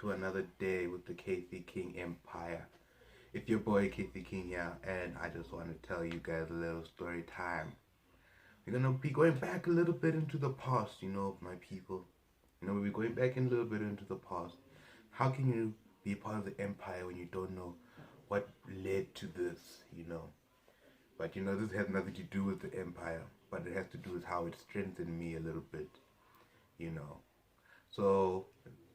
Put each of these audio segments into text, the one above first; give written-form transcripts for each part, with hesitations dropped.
to another day with the KC King Empire. It's your boy KC King here, and I just want to tell you guys a little story time. We're gonna be going back a little bit into the past, my people. We're going back a little bit into the past. How can you be part of the empire when you don't know what led to this? But this has nothing to do with the empire, but it has to do with how it strengthened me a little bit, you know. So,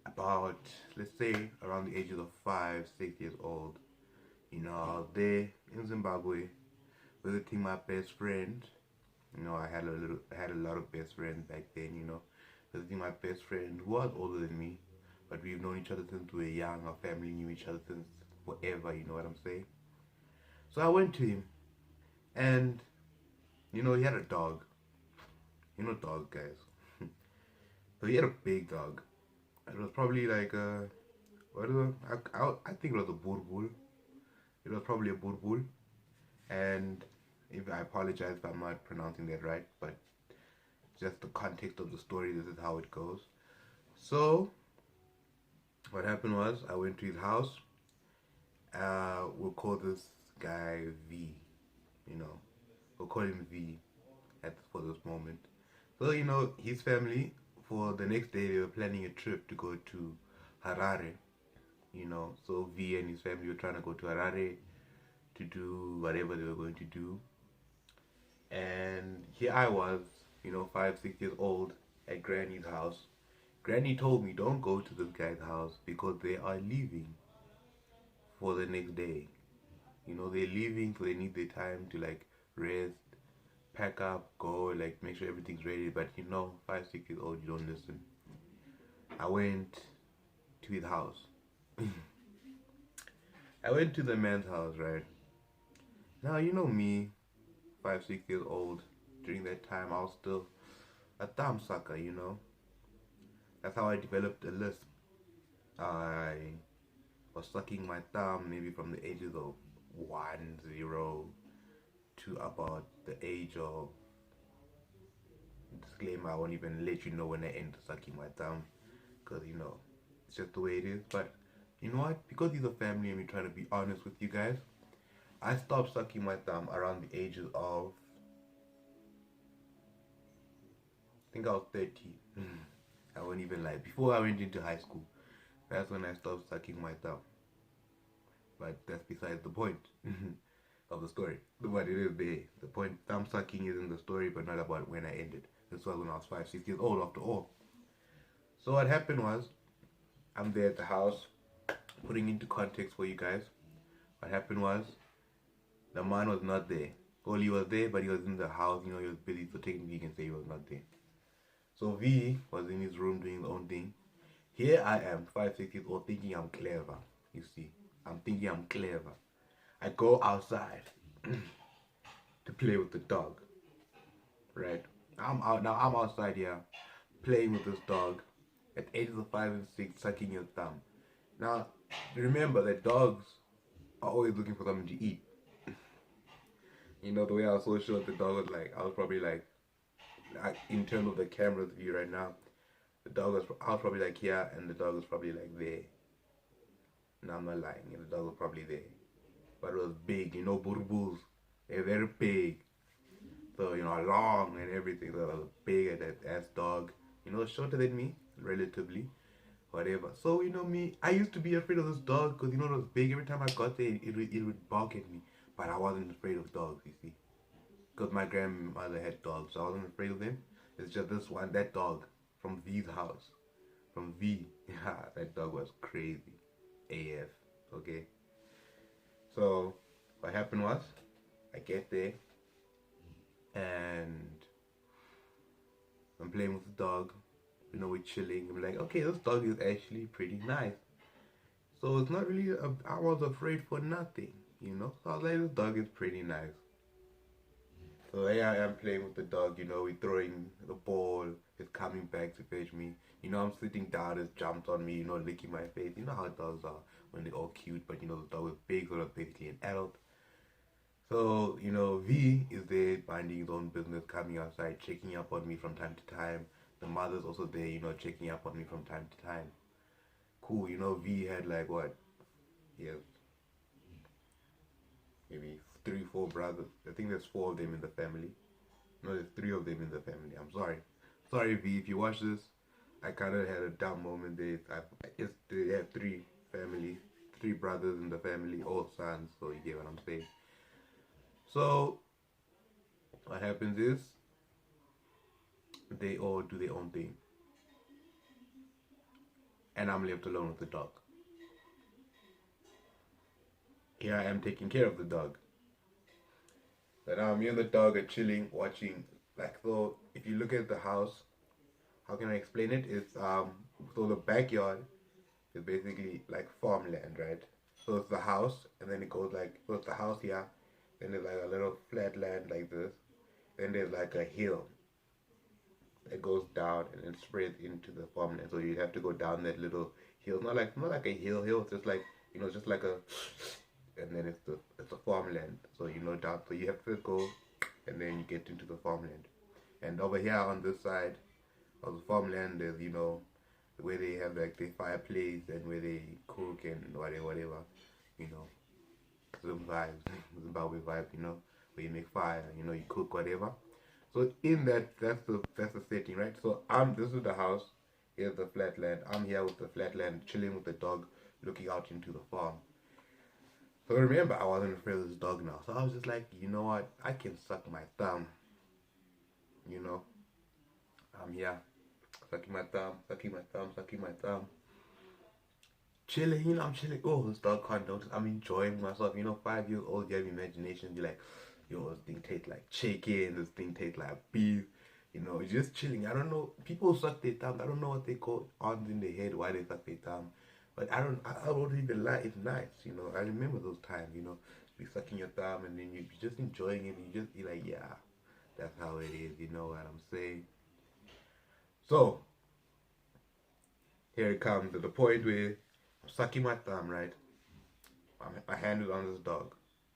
about, let's say, around the ages of 5, 6 years old, I was there in Zimbabwe visiting my best friend. I had a lot of best friends back then, visiting my best friend who was older than me, but we've known each other since we were young. Our family knew each other since forever, you know what I'm saying? So I went to him, and, he had a dog. Dog, guys. So he had a big dog. It was probably like what is it? I think it was a bulbul. It was probably a bulbul, and if I apologize if I'm not pronouncing that right, but just the context of the story, this is how it goes. So what happened was I went to his house. We'll call this guy V. We'll call him V for this moment. So his family, for the next day, they were planning a trip to go to Harare. So V and his family were trying to go to Harare to do whatever they were going to do. And here I was, 5, 6 years old at Granny's house. Granny told me, don't go to this guy's house because they are leaving for the next day. They're leaving, so they need their time to like rest, pack up, go, like make sure everything's ready. But 5, 6 years old, you don't listen. I went to his house. I went to the man's house, right? Now, me, 5, 6 years old, during that time, I was still a thumb sucker. That's how I developed a lisp. I was sucking my thumb maybe from the ages of 1, 0 to about the age of, disclaimer, I won't even let you know when I end sucking my thumb, because it's just the way it is. But you know what, because he's a family and we're trying to be honest with you guys, I stopped sucking my thumb around the ages of, I think I was 13. I won't even lie, before I went into high school, that's when I stopped sucking my thumb. But that's besides the point of the story. But it is there. The point, thumb sucking is in the story, but not about when I ended. This was when I was 5, 6 years old, after all. So what happened was, I'm there at the house, putting into context for you guys. What happened was, the man was not there. Well, he was there, but he was in the house. He was busy, so technically you can say he was not there. So V was in his room doing his own thing. Here I am, 5, 6 years old, thinking I'm clever. You see, I'm thinking I'm clever. I go outside to play with the dog. Right? I'm outside here, playing with this dog at the ages of 5 and 6, sucking your thumb. Now, remember that dogs are always looking for something to eat. The way I was so sure the dog was like, I was probably like in terms of the camera's view right now, I was probably like here, and the dog was probably like there. No, I'm not lying, the dog was probably there. But it was big, burbuls, they're very big. So, long and everything. So it was big ass dog, shorter than me, relatively, whatever. So, me, I used to be afraid of this dog because, it was big. Every time I got there, it would bark at me. But I wasn't afraid of dogs, you see. Because my grandmother had dogs, so I wasn't afraid of them. It's just that dog from V's house. From V. Yeah, that dog was crazy. AF. Okay? So, what happened was, I get there, and I'm playing with the dog. We're chilling. I'm like, okay, this dog is actually pretty nice. So it's not really, I was afraid for nothing, So I was like, this dog is pretty nice. So here I am playing with the dog, we're throwing the ball, it's coming back to fetch me. I'm sitting down, it's jumped on me, licking my face. You know how dogs are when they're all cute, but the dog is big, so that's basically an adult. So, V is there minding his own business, coming outside, checking up on me from time to time. The mother's also there, checking up on me from time to time. Cool, you know, V had like what? He has maybe three, four brothers. I think there's four of them in the family. No, there's three of them in the family. I'm sorry. Sorry, V, if you watch this. I kind of had a dumb moment there. I guess they have three brothers in the family, all sons, so you get what I'm saying. So, what happens is, they all do their own thing. And I'm left alone with the dog. Here I am taking care of the dog. So now me and the dog are chilling, watching. Like, so if you look at the house, how can I explain it? It's so the backyard is basically like farmland, right? So it's the house, and then it goes like, so it's the house here, then there's like a little flat land like this, then there's like a hill that goes down and it spreads into the farmland. So you have to go down that little hill. Not like a hill. It's just like, just like a, and then it's a farmland. So down. So you have to go, and then you get into the farmland. And over here on this side of the farmland, there's where they have like the fireplace and where they cook and whatever. Some vibes, Zimbabwe vibe. Where you make fire. You cook whatever. So in that's the setting, right? So this is the house. Here's the flatland. I'm here with the flatland, chilling with the dog, looking out into the farm. So remember, I wasn't afraid of this dog now. So I was just like, you know what? I can suck my thumb. I'm here, sucking my thumb. Chilling, I'm chilling. Oh, this dog can't notice. I'm enjoying myself. 5 years old, you have imagination. You're like, yo, this thing tastes like chicken. This thing tastes like beef. Just chilling. I don't know. People suck their thumb. I don't know what they call arms in their head, why they suck their thumb. But I don't even lie. It's nice. I remember those times. Be sucking your thumb and then you be just enjoying it. And you just be like, yeah, that's how it is. You know what I'm saying? So here it comes to the point where I'm sucking my thumb, right? My hand is on this dog.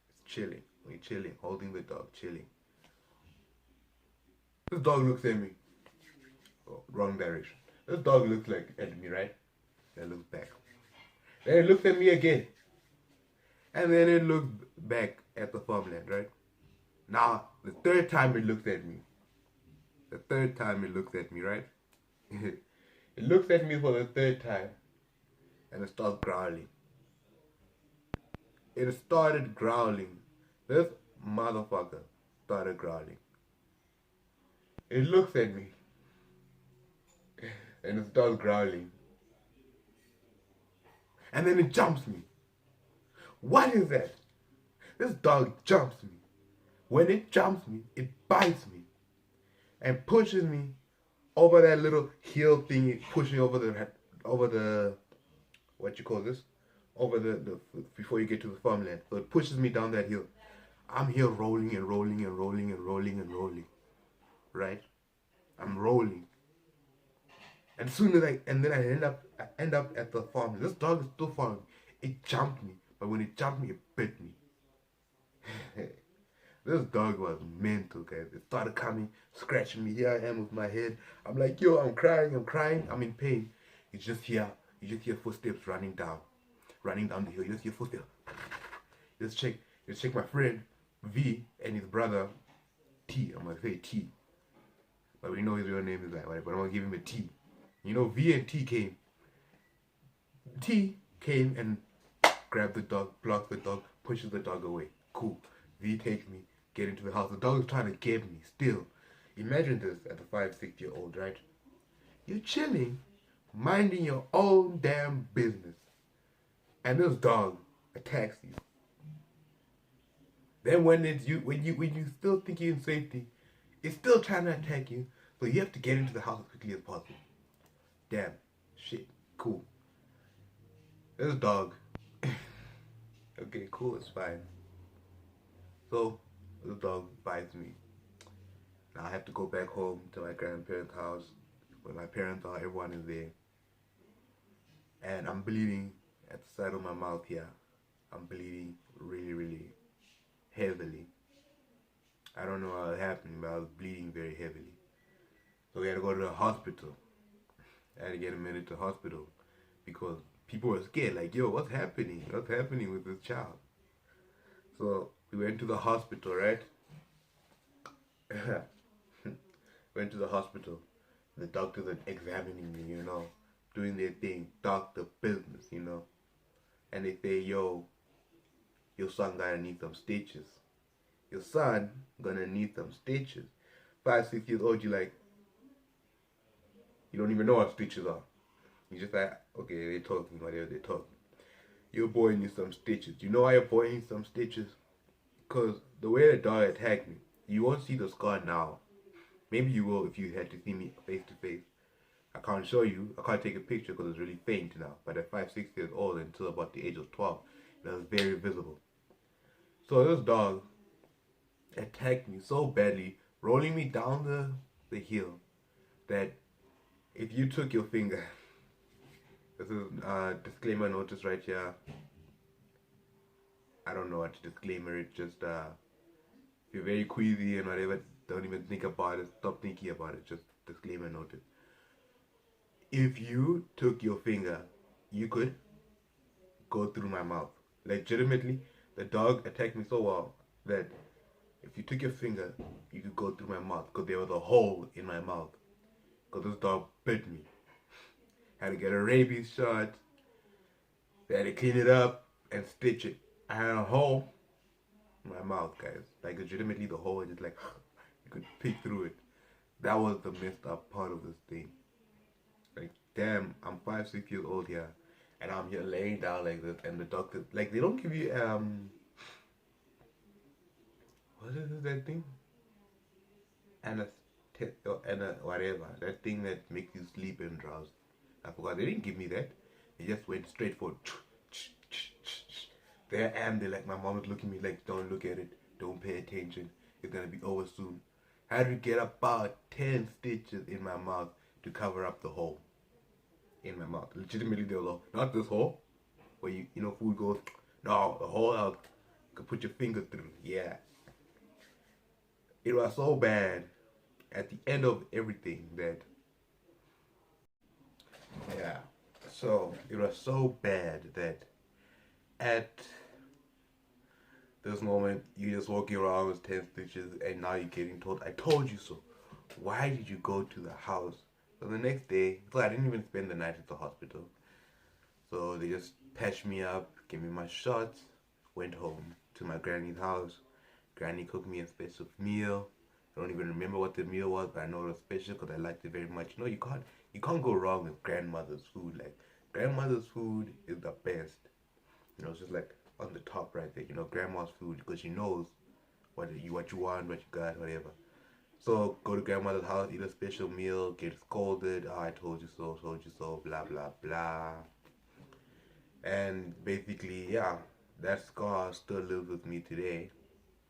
It's chilling. We're chilling, holding the dog, chilling. This dog looks at me. Oh, wrong direction. This dog looks at me, right? Then looks back. Then it looks at me again. And then it looks back at the farmland, right? Now, the third time it looks at me. Right? It looks at me for the third time. And it starts growling. It started growling. This motherfucker started growling. It looks at me. And it starts growling. And then it jumps me. What is that? This dog jumps me. When it jumps me, it bites me. And pushes me over that little hill thing. It pushes me over the, what you call this? Over the before you get to the farmland. So it pushes me down that hill. I'm here rolling and rolling and rolling and rolling and rolling. Right? I'm rolling. And soon as I end up at the farm. This dog is still following. It jumped me. But when it jumped me, it bit me. This dog was mental, guys. It started coming, scratching me. Here I am with my head. I'm like, yo, I'm crying, I'm in pain. You just hear footsteps running down the hill. You just hear footsteps. Just check my friend V and his brother T. I'm gonna say T, but we know his real name is that, right? But I'm gonna give him a T. V and T came. T came and grabbed the dog, blocked the dog, pushes the dog away. Cool. V takes me, get into the house. The dog is trying to get me still. Imagine this at a 5-6-year-old, right? You're chilling, minding your own damn business. And this dog attacks you. Then when you still think you're in safety, it's still trying to attack you. So you have to get into the house as quickly as possible. Damn. Shit. Cool. This dog. Okay, cool, it's fine. So the dog bites me. Now I have to go back home to my grandparents' house where my parents are, everyone is there. And I'm bleeding at the side of my mouth here. I'm bleeding really, really heavily. I don't know how it happened, but I was bleeding very heavily. So we had to go to the hospital. I had to get admitted to the hospital because people were scared, like, yo, what's happening? What's happening with this child? So we went to the hospital, right? Went to the hospital. The doctors are examining me, doing their thing, doctor business. And they say, yo, your son gonna need some stitches. Your son gonna need some stitches. 5, 6 years old, you like, you don't even know what stitches are. You just like, okay, they're talking, whatever they're talking. Your boy needs some stitches. You know why your boy needs some stitches? Because the way the dog attacked me, you won't see the scar now. Maybe you will if you had to see me face to face. I can't show you. I can't take a picture because it's really faint now. But at 5, 6 years old until about the age of 12, it was very visible. So this dog attacked me so badly, rolling me down the hill, that if you took your finger, this is a disclaimer notice right here. I don't know what to disclaimer it. Just if you're very queasy and whatever, don't even think about it. Stop thinking about it. Just disclaimer notice. If you took your finger, you could go through my mouth. Legitimately, the dog attacked me so well that if you took your finger, you could go through my mouth because there was a hole in my mouth. Because this dog bit me. Had to get a rabies shot. They had to clean it up and stitch it. I had a hole in my mouth, guys. Like legitimately the hole, just like you could peek through it. That was the messed up part of this thing. Like, damn, I'm 5, 6 years old here, and I'm here laying down like this, and the doctor, like, they don't give you what is that thing? Whatever, that thing that makes you sleep and drowse. I forgot. They didn't give me that. They just went straight for. There I am. They're like, my mom was looking at me like, don't look at it, don't pay attention. It's gonna be over soon. I had to get about 10 stitches in my mouth to cover up the hole in my mouth. Legitimately, they were not this hole where food goes. No, the hole out. You could put your finger through. Yeah. It was so bad at the end of everything that, yeah. So it was so bad that at this moment you just walking around with 10 stitches, and now you're getting told, I told you so. Why did you go to the house? So the next day, so I didn't even spend the night at the hospital. So they just patched me up, gave me my shots, went home to my granny's house. Granny cooked me a special meal. I don't even remember what the meal was, but I know it was special because I liked it very much. You can't go wrong with grandmother's food. Like, grandmother's food is the best. It's just like on the top right there. Grandma's food, because she knows what you want, what you got, whatever. So go to grandmother's house, eat a special meal, get scolded. Oh, I told you so, blah blah blah. And basically, yeah, that scar still lives with me today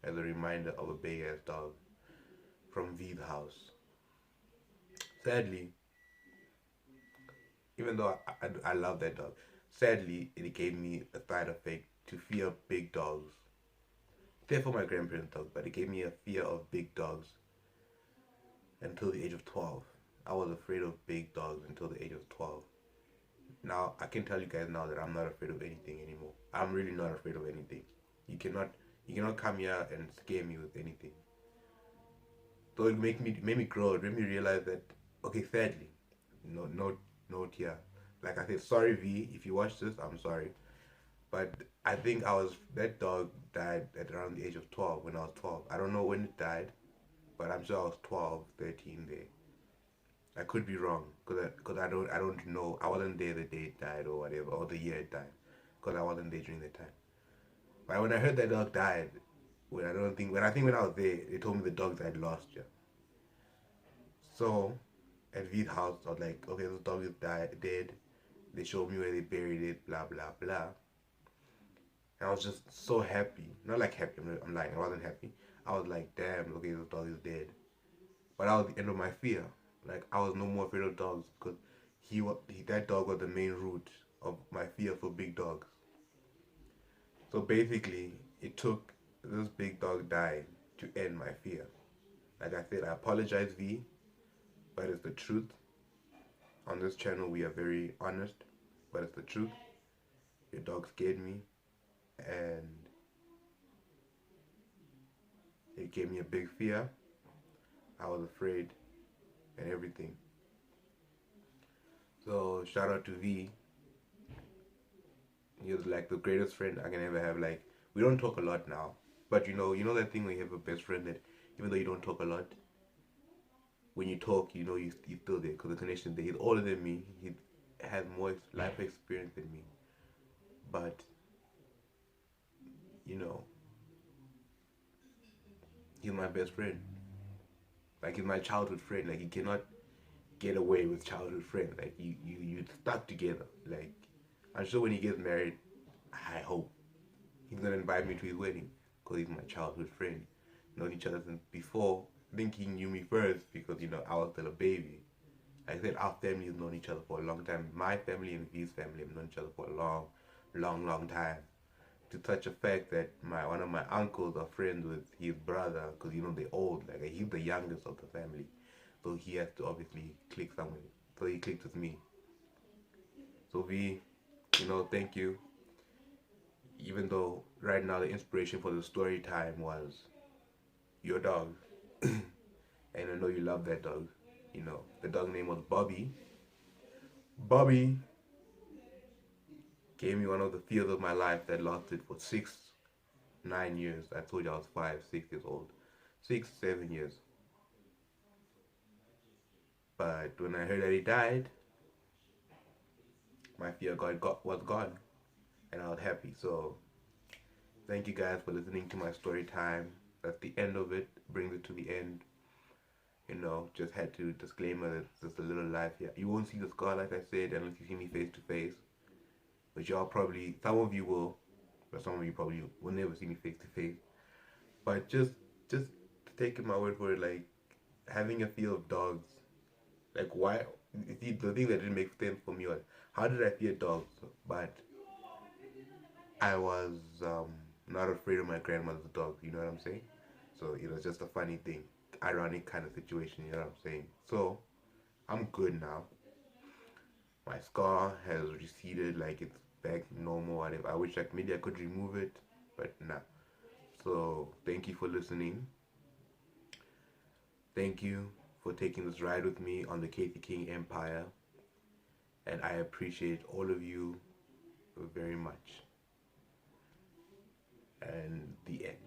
as a reminder of a big ass dog from V's house. Sadly, even though I love that dog, sadly, it gave me a side effect to fear big dogs. Except for my grandparents' dogs, but it gave me a fear of big dogs until the age of 12. I was afraid of big dogs until the age of 12. Now, I can tell you guys now that I'm not afraid of anything anymore. I'm really not afraid of anything. You cannot come here and scare me with anything. So it made me grow. It made me realize that, okay, sadly, note here. Like I said, sorry V, if you watch this, I'm sorry. But I think that dog died at around the age of 12, when I was 12. I don't know when it died, but I'm sure I was 12, 13 there. I could be wrong, cause I don't know. I wasn't there the day it died or whatever, or the year it died, cause I wasn't there during that time. But when I heard that dog died, when I was there, they told me the dog died last year. So at V's house, I was like, okay, this dog is dead. They showed me where they buried it, blah blah blah. And I was just so happy. Not like happy, I'm lying, I wasn't happy. I was like, damn, okay, this dog is dead. But that was the end of my fear. Like, I was no more afraid of dogs because that dog was the main root of my fear for big dogs. So basically, it took this big dog dying to end my fear. Like I said, I apologize, V, but it's the truth. On this channel, we are very honest, but it's the truth. Your dog scared me, and it gave me a big fear. I was afraid and everything. So shout out to V. He was like the greatest friend I can ever have. Like, we don't talk a lot now, but you know that thing when you have a best friend that even though you don't talk a lot, when you talk, you know you still there because the connection there. He's older than me. He has more life experience than me, but you know he's my best friend. Like, he's my childhood friend. Like, you cannot get away with childhood friends. Like, you stuck together. Like, I'm sure when he gets married, I hope he's gonna invite me to his wedding because he's my childhood friend. Known each other since before. I think he knew me first because I was still a baby. Like I said, our families known each other for a long time. My family and his family have known each other for a long time. To such a fact that one of my uncles are friends with his brother because they're old. Like, he's the youngest of the family, so he has to obviously click somewhere. So he clicked with me. So V, thank you. Even though right now the inspiration for the story time was your dog, and I know you love that dog. The dog name was Bobby. Bobby gave me one of the fears of my life that lasted for 9 years. I told you I was 5, 6 years old. 6, 7 years. But when I heard that he died, my fear was gone. And I was happy. So thank you guys for listening to my story time. That's the end of it. Brings it to the end. Just had to disclaimer that it's just a little life here. You won't see the scar, like I said, unless you see me face to face. But y'all probably, some of you will, but some of you probably will never see me face to face. But just taking my word for it, like, having a fear of dogs, like, why? See, the thing that didn't make sense for me was, how did I fear dogs? But I was not afraid of my grandmother's dog. You know what I'm saying? So it was just a funny thing, ironic kind of situation. You know what I'm saying? So I'm good now. My scar has receded, like it's back normal. Whatever. I wish like maybe I could remove it, but nah. So thank you for listening. Thank you for taking this ride with me on the Kathy King Empire, and I appreciate all of you very much. And the end.